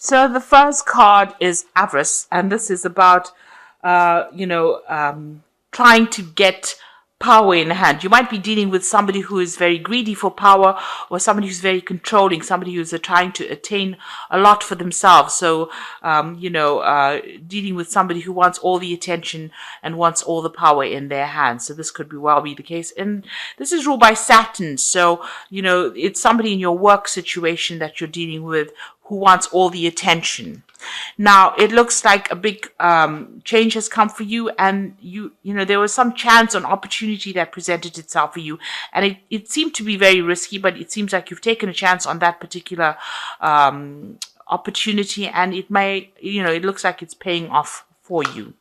So the first card is Avarice, and this is about, trying to get power in hand. You might be dealing with somebody who is very greedy for power, or somebody who's very controlling, somebody who's trying to attain a lot for themselves. So, dealing with somebody who wants all the attention and wants all the power in their hands. So this could well be the case. And this is ruled by Saturn. So, it's somebody in your work situation that you're dealing with who wants all the attention. Now, it looks like a big change has come for you, and there was some chance or opportunity that presented itself for you, and it seemed to be very risky, but it seems like you've taken a chance on that particular opportunity, and it looks like it's paying off for you.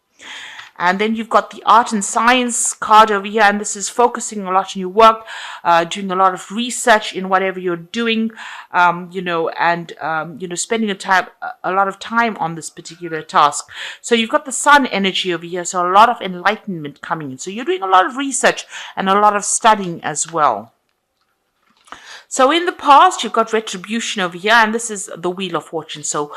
And then you've got the art and science card over here, and this is focusing a lot on your work, doing a lot of research in whatever you're doing, spending a lot of time on this particular task. So you've got the sun energy over here, so a lot of enlightenment coming in. So you're doing a lot of research and a lot of studying as well. So in the past, you've got retribution over here, and this is the Wheel of Fortune. So,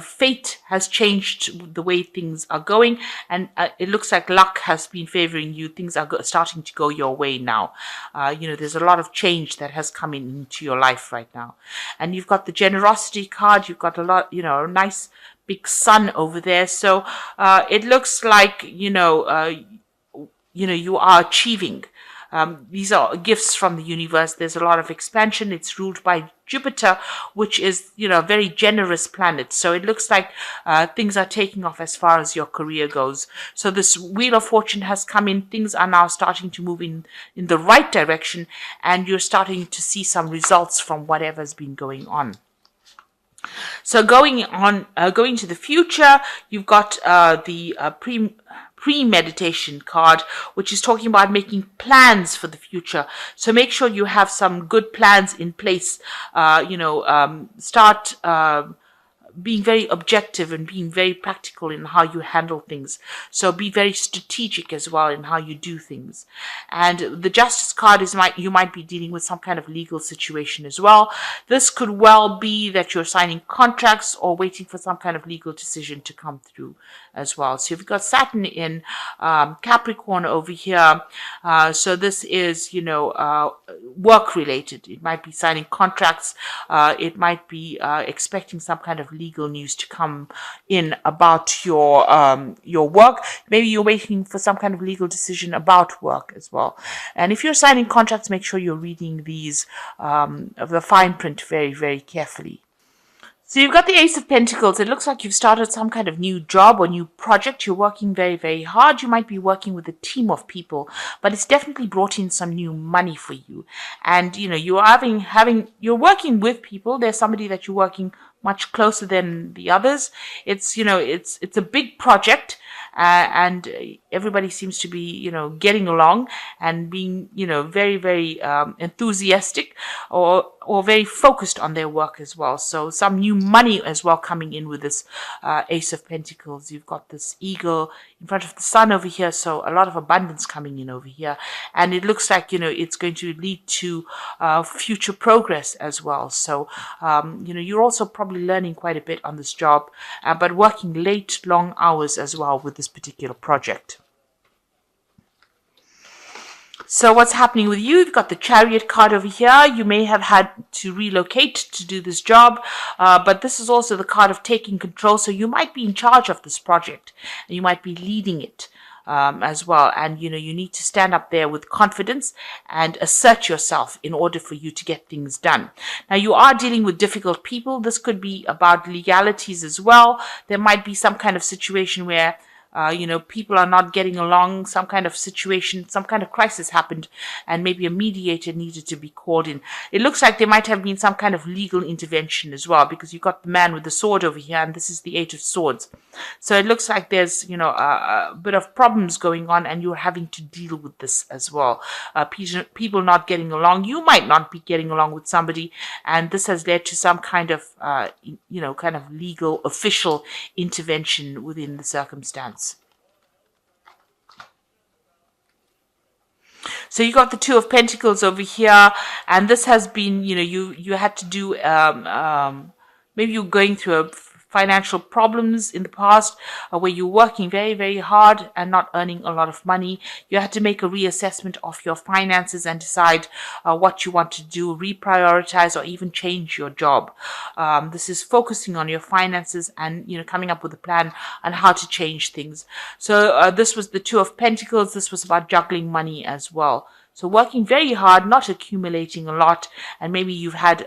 fate has changed the way things are going, and it looks like luck has been favoring you. Things are starting to go your way now. There's a lot of change that has come into your life right now. And you've got the generosity card. You've got a lot, a nice big sun over there. So it looks like, you are achieving. These are gifts from the universe. There's a lot of expansion. It's ruled by Jupiter, which is, a very generous planet. So it looks like things are taking off as far as your career goes. So this Wheel of Fortune has come in. Things are now starting to move in the right direction, and you're starting to see some results from whatever's been going on. So going to the future, you've got the premeditation card, which is talking about making plans for the future. So make sure you have some good plans in place. Start being very objective and being very practical in how you handle things. So be very strategic as well in how you do things. And the Justice card is you might be dealing with some kind of legal situation as well. This could well be that you're signing contracts or waiting for some kind of legal decision to come through as well. So you've got Saturn in Capricorn over here. So this is, work related. It might be signing contracts. It might be expecting some kind of legal news to come in about your work. Maybe you're waiting for some kind of legal decision about work as well. And if you're signing contracts, make sure you're reading these of the fine print very, very carefully. So you've got the Ace of Pentacles. It looks like you've started some kind of new job or new project. You're working very, very hard. You might be working with a team of people, but it's definitely brought in some new money for you. And, you're working with people. There's somebody that you're working much closer than the others. It's a big project. And everybody seems to be, getting along and being, very, very enthusiastic or very focused on their work as well. So some new money as well coming in with this Ace of Pentacles. You've got this eagle in front of the sun over here. So a lot of abundance coming in over here. And it looks like, it's going to lead to future progress as well. So, you're also probably learning quite a bit on this job, but working late, long hours as well with this particular project. So what's happening with you? You've got the Chariot card over here. You may have had to relocate to do this job, but this is also the card of taking control. So you might be in charge of this project, and you might be leading it as well. And, you need to stand up there with confidence and assert yourself in order for you to get things done. Now, you are dealing with difficult people. This could be about legalities as well. There might be some kind of situation where people are not getting along, some kind of situation, some kind of crisis happened, and maybe a mediator needed to be called in. It looks like there might have been some kind of legal intervention as well, because you've got the man with the sword over here, and this is the Eight of Swords. So it looks like there's, a bit of problems going on, and you're having to deal with this as well. People not getting along. You might not be getting along with somebody, and this has led to some kind of, kind of legal, official intervention within the circumstance. So you got the Two of Pentacles over here, and this has been, you had to do maybe you're going through a financial problems in the past, where you're working very, very hard and not earning a lot of money. You had to make a reassessment of your finances and decide what you want to do, reprioritize, or even change your job. This is focusing on your finances and, coming up with a plan on how to change things. So this was the Two of Pentacles. This was about juggling money as well. So working very hard, not accumulating a lot, and maybe you've had,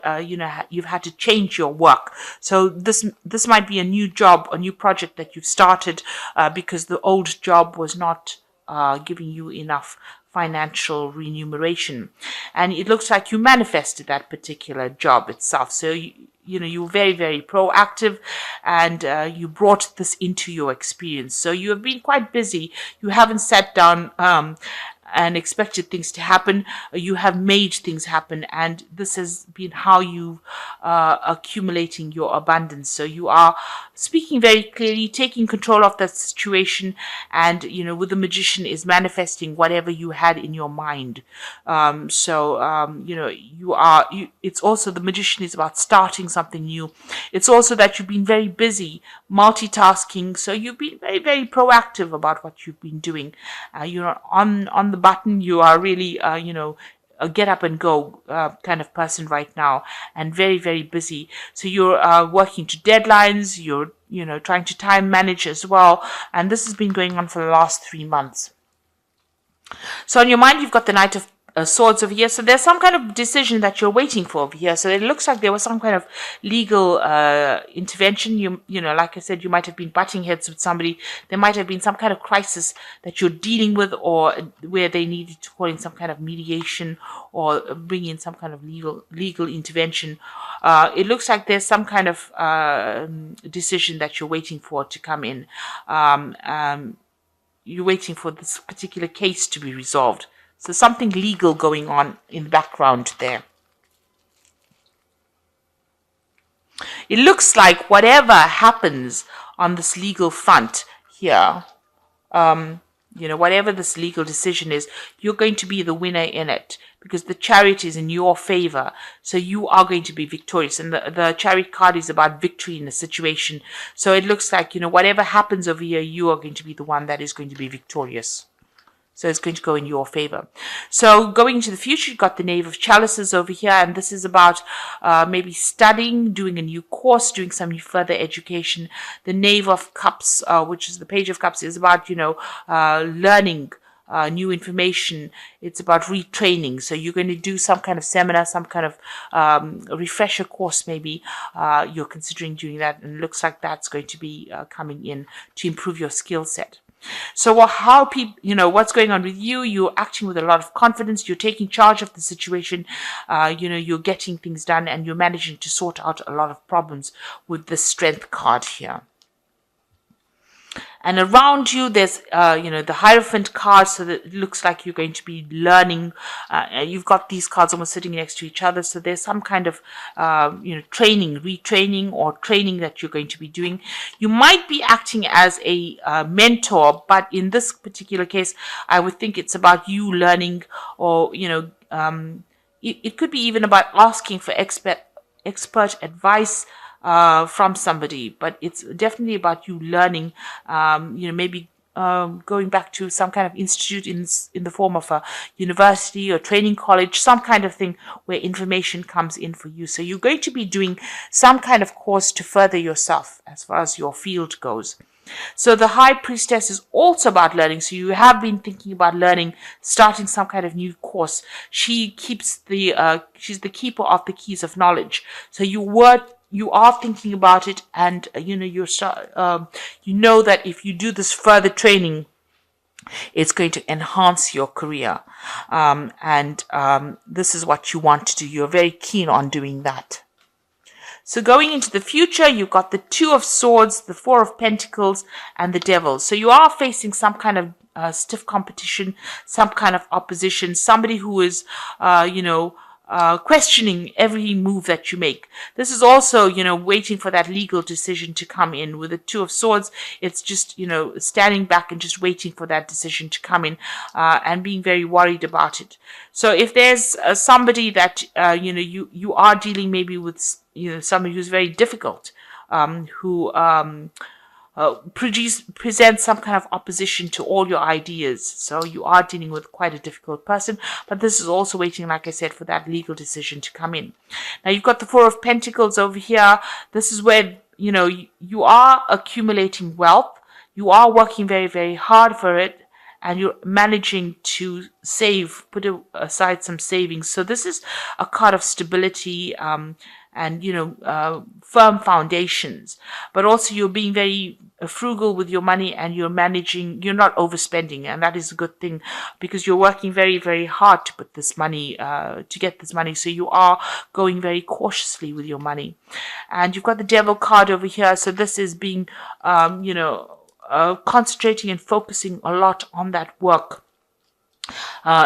you've had to change your work. So this might be a new job, a new project that you've started because the old job was not giving you enough financial remuneration, and it looks like you manifested that particular job itself. So you're very, very proactive, and you brought this into your experience. So you have been quite busy. You haven't sat down and expected things to happen. You have made things happen, and this has been how you accumulating your abundance. So you are speaking very clearly, taking control of that situation, and with the Magician is manifesting whatever you had in your mind. It's also, the Magician is about starting something new. It's also that you've been very busy multitasking, so you've been very, very proactive about what you've been doing. You're on the button. You are really a get up and go kind of person right now, and very, very busy. So you're working to deadlines. You're trying to time manage as well, and this has been going on for the last 3 months. So on your mind, you've got the Knight of Swords over here. So there's some kind of decision that you're waiting for over here. So it looks like there was some kind of legal intervention. Like I said, you might have been butting heads with somebody. There might have been some kind of crisis that you're dealing with, or where they needed to call in some kind of mediation or bring in some kind of legal intervention. It looks like there's some kind of decision that you're waiting for to come in. You're waiting for this particular case to be resolved. So something legal going on in the background there. It looks like whatever happens on this legal front here, whatever this legal decision is, you're going to be the winner in it, because the Chariot is in your favor. So you are going to be victorious. And the Chariot card is about victory in a situation. So it looks like, whatever happens over here, you are going to be the one that is going to be victorious. So it's going to go in your favor. So going into the future, you've got the Knave of Chalices over here, and this is about maybe studying, doing a new course, doing some further education. The Knave of Cups, which is the Page of Cups, is about, learning new information. It's about retraining. So you're going to do some kind of seminar, some kind of refresher course maybe. You're considering doing that, and it looks like that's going to be coming in to improve your skill set. So how people, what's going on with you? You're acting with a lot of confidence. You're taking charge of the situation. You're getting things done, and you're managing to sort out a lot of problems with the Strength card here. And around you, there's, the Hierophant card, so that it looks like you're going to be learning. You've got these cards almost sitting next to each other, so there's some kind of, training, retraining, or training that you're going to be doing. You might be acting as a mentor, but in this particular case, I would think it's about you learning, or, it could be even about asking for expert advice from somebody, but it's definitely about you learning, maybe going back to some kind of institute in the form of a university or training college, some kind of thing where information comes in for you. So you're going to be doing some kind of course to further yourself as far as your field goes. So the High Priestess is also about learning. So you have been thinking about learning, starting some kind of new course. She keeps she's the keeper of the keys of knowledge. So you are thinking about it, and you know that if you do this further training, it's going to enhance your career, and this is what you want to do. You're very keen on doing that. So going into the future, you've got the Two of Swords, the Four of Pentacles, and the Devil. So you are facing some kind of stiff competition, some kind of opposition, somebody who is, questioning every move that you make. This is also, waiting for that legal decision to come in. With the Two of Swords, it's just, standing back and just waiting for that decision to come in, and being very worried about it. So if there's somebody that, you are dealing maybe with somebody who's very difficult, who present some kind of opposition to all your ideas. So you are dealing with quite a difficult person, but this is also waiting, like I said, for that legal decision to come in. Now you've got the Four of Pentacles over here. This is where, you are accumulating wealth. You are working very, very hard for it, and you're managing to save, put aside some savings. So this is a card of stability, and firm foundations, but also you're being very frugal with your money, and you're not overspending, and that is a good thing, because you're working very, very hard to put this money, to get this money. So you are going very cautiously with your money. And you've got the Devil card over here. So this is being, concentrating and focusing a lot on that work,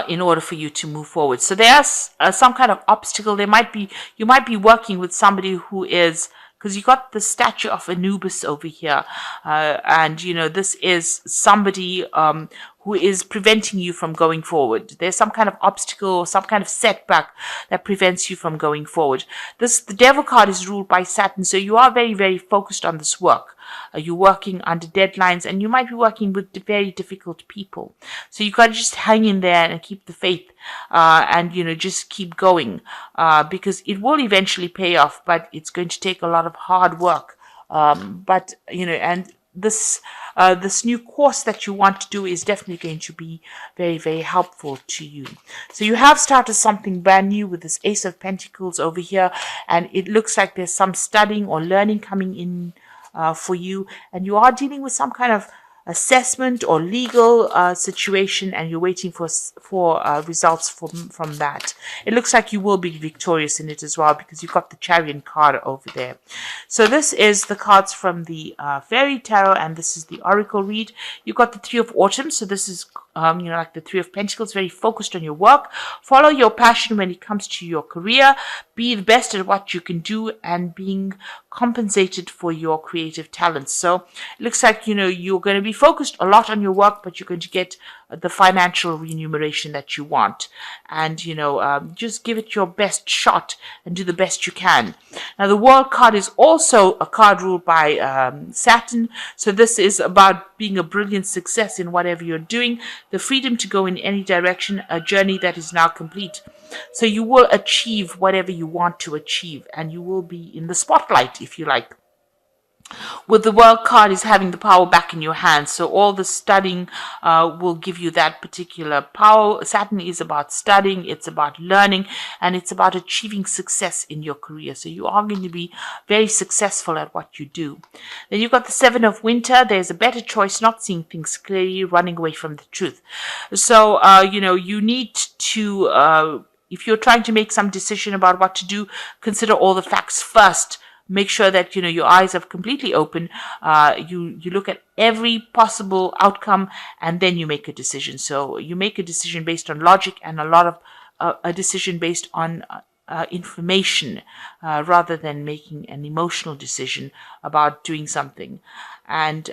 in order for you to move forward. So there's some kind of obstacle. You might be working with somebody who is, because you got the statue of Anubis over here, and this is somebody who is preventing you from going forward. There's some kind of obstacle or some kind of setback that prevents you from going forward. The Devil card is ruled by Saturn, so you are very, very focused on this work. You're working under deadlines, and you might be working with very difficult people. So you got to just hang in there and keep the faith, and just keep going, because it will eventually pay off, but it's going to take a lot of hard work. But and this new course that you want to do is definitely going to be very, very helpful to you. So you have started something brand new with this Ace of Pentacles over here, and it looks like there's some studying or learning coming in for you, and you are dealing with some kind of assessment or legal situation, and you're waiting for results from that. It looks like you will be victorious in it as well, because you've got the Chariot card over there. So this is the cards from the Fairy Tarot, and this is the Oracle read. You've got the Three of Autumn, so this is like the Three of Pentacles, very focused on your work. Follow your passion when it comes to your career. Be the best at what you can do, and being compensated for your creative talents. So it looks like, you're going to be focused a lot on your work, but you're going to get the financial remuneration that you want. And, just give it your best shot and do the best you can. Now, the World card is also a card ruled by Saturn. So this is about being a brilliant success in whatever you're doing, the freedom to go in any direction, a journey that is now complete. So you will achieve whatever you want to achieve, and you will be in the spotlight, if you like. With the World card is having the power back in your hands. So all the studying will give you that particular power. Saturn is about studying, it's about learning, and it's about achieving success in your career. So you are going to be very successful at what you do. Then you've got the Seven of Winter. There's a better choice, not seeing things clearly, running away from the truth. So, you need to, if you're trying to make some decision about what to do, consider all the facts first. Make sure that, your eyes are completely open. You look at every possible outcome, and then you make a decision. So you make a decision based on logic, and a decision based on information, rather than making an emotional decision about doing something. And,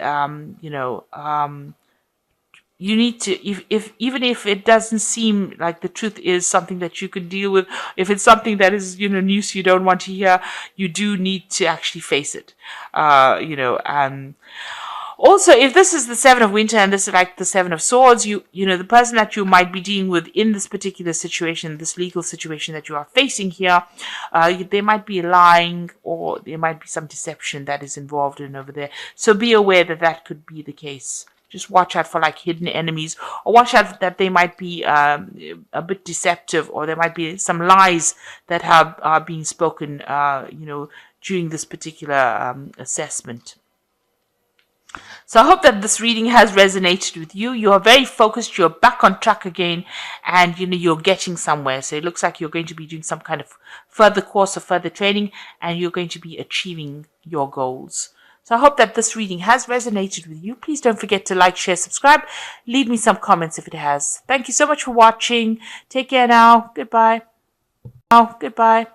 you need to, even if it doesn't seem like the truth is something that you could deal with, if it's something that is, news you don't want to hear, you do need to actually face it. Also, if this is the Seven of Winter and this is like the Seven of Swords, the person that you might be dealing with in this particular situation, this legal situation that you are facing here, they might be lying, or there might be some deception that is involved in over there. So be aware that that could be the case. Just watch out for like hidden enemies, or watch out that they might be a bit deceptive, or there might be some lies that are being spoken, during this particular assessment. So I hope that this reading has resonated with you. You are very focused. You're back on track again, and you're getting somewhere. So it looks like you're going to be doing some kind of further course or further training, and you're going to be achieving your goals. So I hope that this reading has resonated with you. Please don't forget to like, share, subscribe. Leave me some comments if it has. Thank you so much for watching. Take care now. Goodbye. Goodbye.